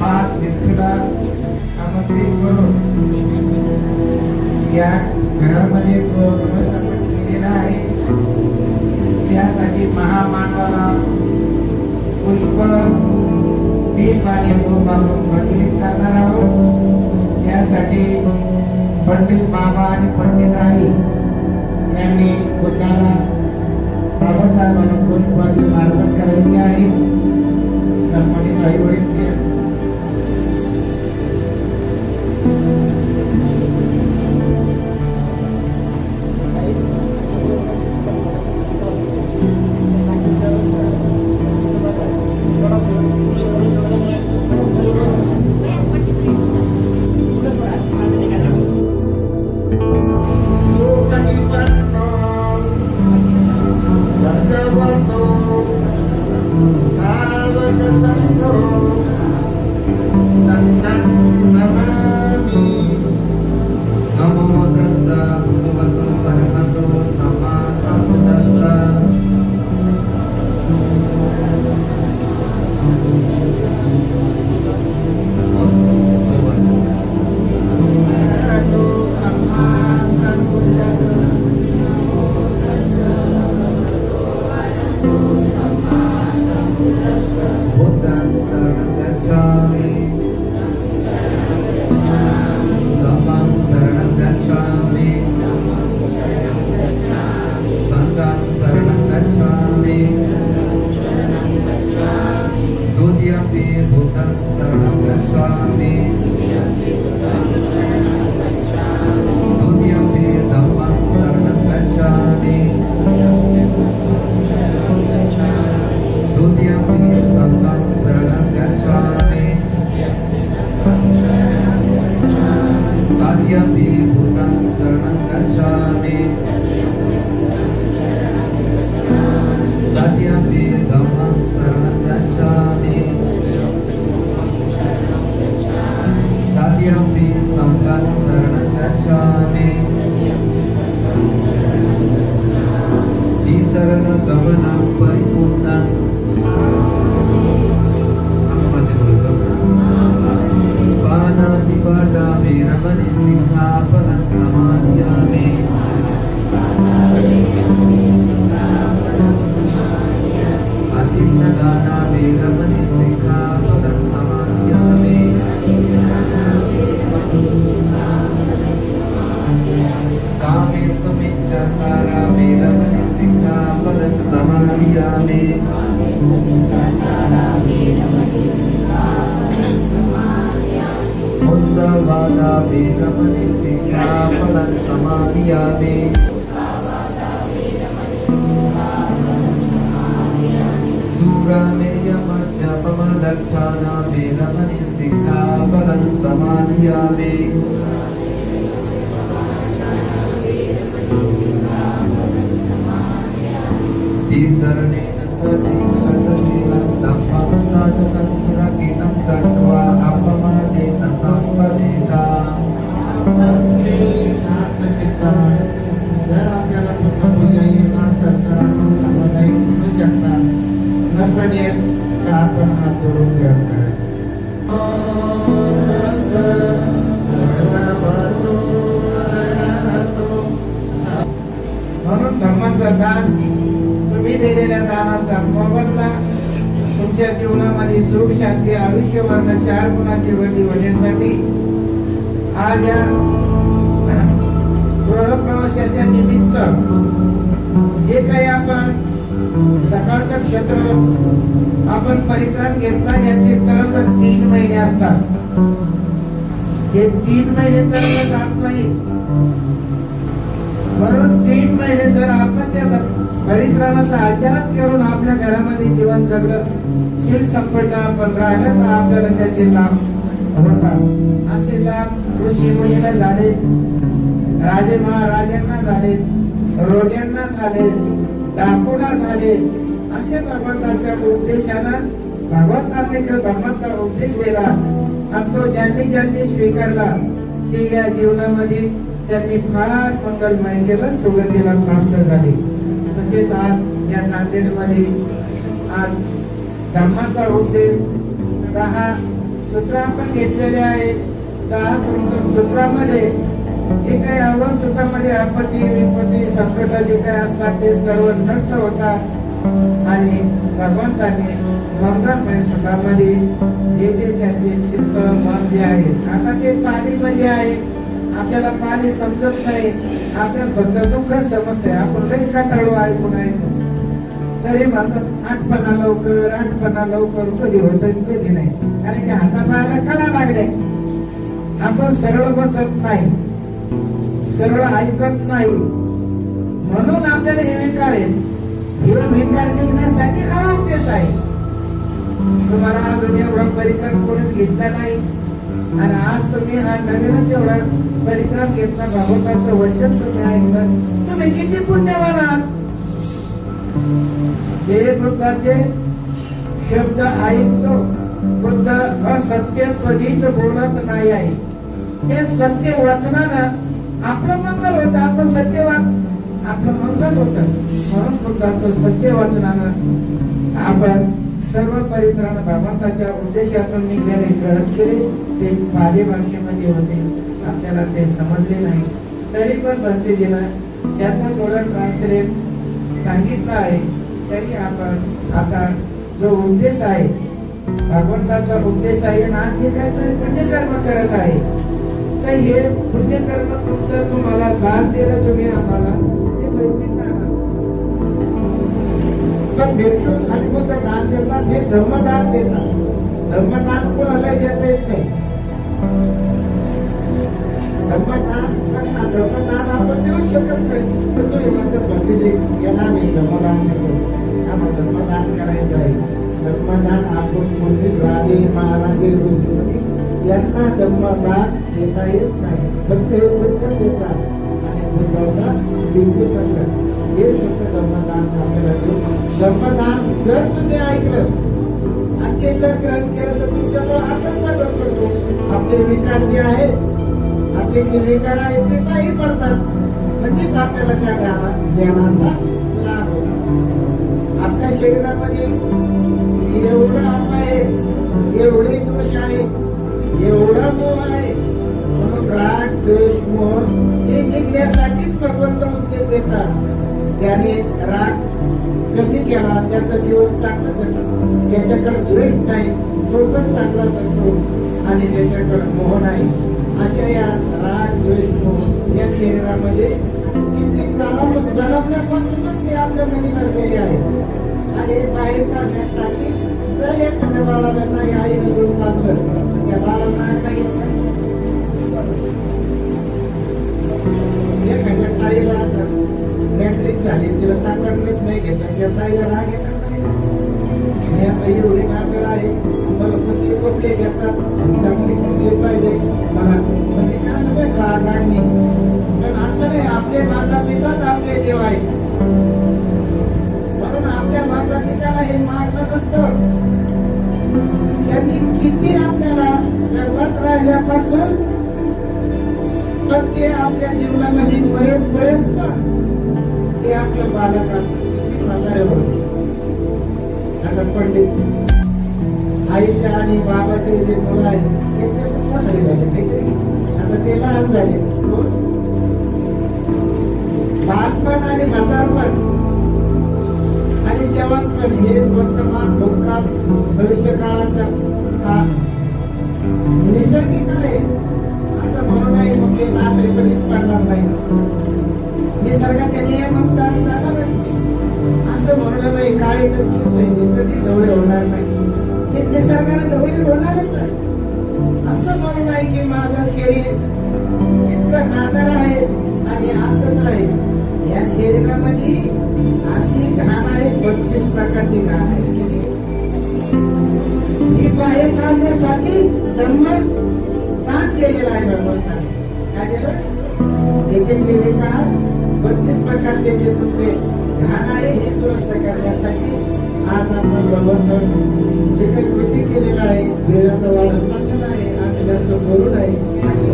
हात विठ्ठला आमंत्रित करून या घरामध्ये व्यवस्थापन केलेलं आहे। त्यासाठी महामानवाला पुष्प दीप आणि धूप आपण प्रज्वलित करणार आहोत। यासाठी पंडित बाबा आणि पंडित आई यांनी बुद्धाला बाबासाहेबांना पुष्पादी अर्पण करायचे आहे। सन्मानित आई वडील स्वीकारला ते या जीवनामध्ये त्यांनी फार मंगलमय केलं, सुगंधीला प्राप्त झाले। तसेच आज या नांदेडमध्ये आज धर्माचा उपदेश 10 सूत्र आपण घेतलेले आहे. 10 सूत्रामध्ये जे काही आव्हान सूत्रामध्ये आपत्ती विपत्ती संकट जे काही असतात ते सर्व नष्ट होतात आणि भगवंतांनी मंगलमय सूत्रामध्ये जे जे त्यांचे चित्त मन जे आहे आता ते पालीमध्ये आहे. आपल्याला पाली समजत नाही, आपल्याला फक्त दुःख समजतंय. आपण लई कंटाळू ऐकून ऐकू तरी म्हणतात आठपणा लवकर कधी होत कधी नाही. कारण की हातापायाला कळा लागले. आपण सरळ बसत नाही, सरळ ऐकत नाही. म्हणून आपल्याला हे विकार आहे. हे विकार निघण्यासाठी हा अभ्यास आहे. तुम्हाला अजून एवढा परिक्रम कोणीच घेतला नाही आणि आज तुम्ही हा नवीनच एवढा परिक्रम घेतला. भगवंताचं वचन तुम्ही ऐकलं, तुम्ही किती पुण्यवान आहात. जे बुद्धाचे शब्द ऐकतो, बुद्ध असत्य कधीच बोलत नाही आहे. ते सत्य वाचनानं आपलं मंगल होतं. आपण सत्यवान आपलं मंगल होतं. म्हणून बुद्धाचं सत्य वाचनानं आपण सर्व परित्राण भगवंताच्या उद्देशातून निघालेले ग्रहण केले. ते पाली भाषेमध्ये होते, आपल्याला ते समजले नाही. तरी पण भक्तीजीनं त्याचा थोडा ट्रान्सलेट सांगितलं आहे. तरी आपण आता जो उद्देश आहे भगवंताचा उद्देश आहे ना, जे काय तुम्ही पुण्यकर्म करत आहे तर हे पुण्यकर्म तुमचं तुम्हाला दान दिलं तुम्ही आम्हाला ते भौतिक दान असतं. पण भिक्षू आणि बुद्ध दान देतात, हे धर्मदान देतात. धर्मदान कोणाला देता येत नाही. धर्मदान आपण देऊ शकत नाही. पण तुम्ही म्हणतात भक्तीजी याला आम्ही धर्मदान देतो, आम्हाला धर्मदान करायचं आहे. धर्मदान आपण पंडित राजे महाराजे ऋषीमुनी यांना धर्मदान देता येत नाही. फक्त हे बुद्ध देतात आणि बुद्धाचा बिंदू संकट हे फक्त धर्मदान आपल्याला देऊ. धर्मदान जर तुम्ही ऐकलं आणि ते जर ग्रहण केलं तर तुमच्याजवळ हातच मदत करतो. आपले विकार जे आहेत, आपले जे विकार आहेत ते काही पडतात. म्हणजेच आपल्याला त्या ज्ञानाचा लाभ होतो. आपल्या शरीरामध्ये एवढा आप आहे, एवढे दोष आहे, एवढा मोह आहे. म्हणून राग द्वेष मोह हे निघण्यासाठीच भगवंत उपदेश देतात. त्याने राग कमी केला त्याचं जीवन चांगलं जगतं. त्याच्याकडे द्वेष नाही तो पण चांगला जगतो आणि त्याच्याकडे मोह नाही. अशा या राग द्वेष मोह या शरीरामध्ये कित्येक काळापासून जन्मल्यापासूनच ते आपल्या मनी भरलेले आहेत. आणि बाहेर काढण्यासाठी जर एखाद्या बाळाला नाही आईनं दूध पाजलं तर त्या बाळाला नाही. एखाद्या ताईला मॅट्रिक झाली, तिला चांगला ड्रेस नाही घेतला, त्या ताईला राग येणार नाही. एवढी नागर आहे, मला कसले कपडे घेतात, चांगली कसली पाहिजे मला म्हणजे काय राग आणि. पण असं नाही, आपले माता पिताच आपले देव आहे. म्हणून आपल्या माता पित्याला हे मागणं नसतं. त्यांनी किती आपल्याला गर्भात राहिल्यापासून तर ते आपल्या जीवनामध्ये मरेपर्यंत ते आपलं बालक असतं. किती म्हातारे होते. आता पंडित आईचे आणि बाबाचे जे मुलं आहेत त्यांचे मोठे झाले, आता ते लहान झाले. बालपण आणि म्हातारपण आणि जवानपण हे वर्तमान भूतकाळ भविष्य काळाचा हा निसर्गिक आहे असं म्हणू नाही. मग ते नाते कधीच पडणार नाही. निसर्गाच्या नियमात जाणारच असं म्हणलं नाही. काय सैनिक कधी ढवळे होणार नाही, हे निसर्गाने ढवळे होणारच आहे. असं म्हणू नाही की माझं शरीर इतकं नादार आहे आणि असंच राहील. या शरीरामध्ये अशी घाण आहे, 32 प्रकारची घाण आहे. किती ही बाहेर काढण्यासाठी धर्म दान केलेला आहे भगवंताने. काय केलं? त्याचे विकार 32 प्रकारचे जे तुमचे घाण आहे हे दुरुस्त करण्यासाठी आज आपण भगवंत जे काही कृती केलेला आहे. वेळाचा वाढत चाललेला आहे. आम्ही जास्त बोलू नाही आणि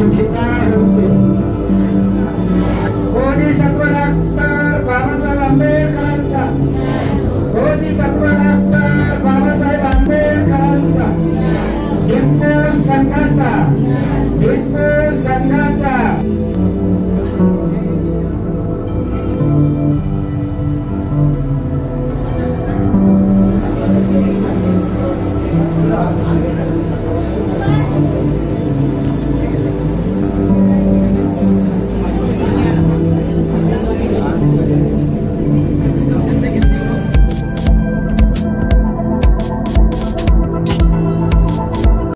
सुखिता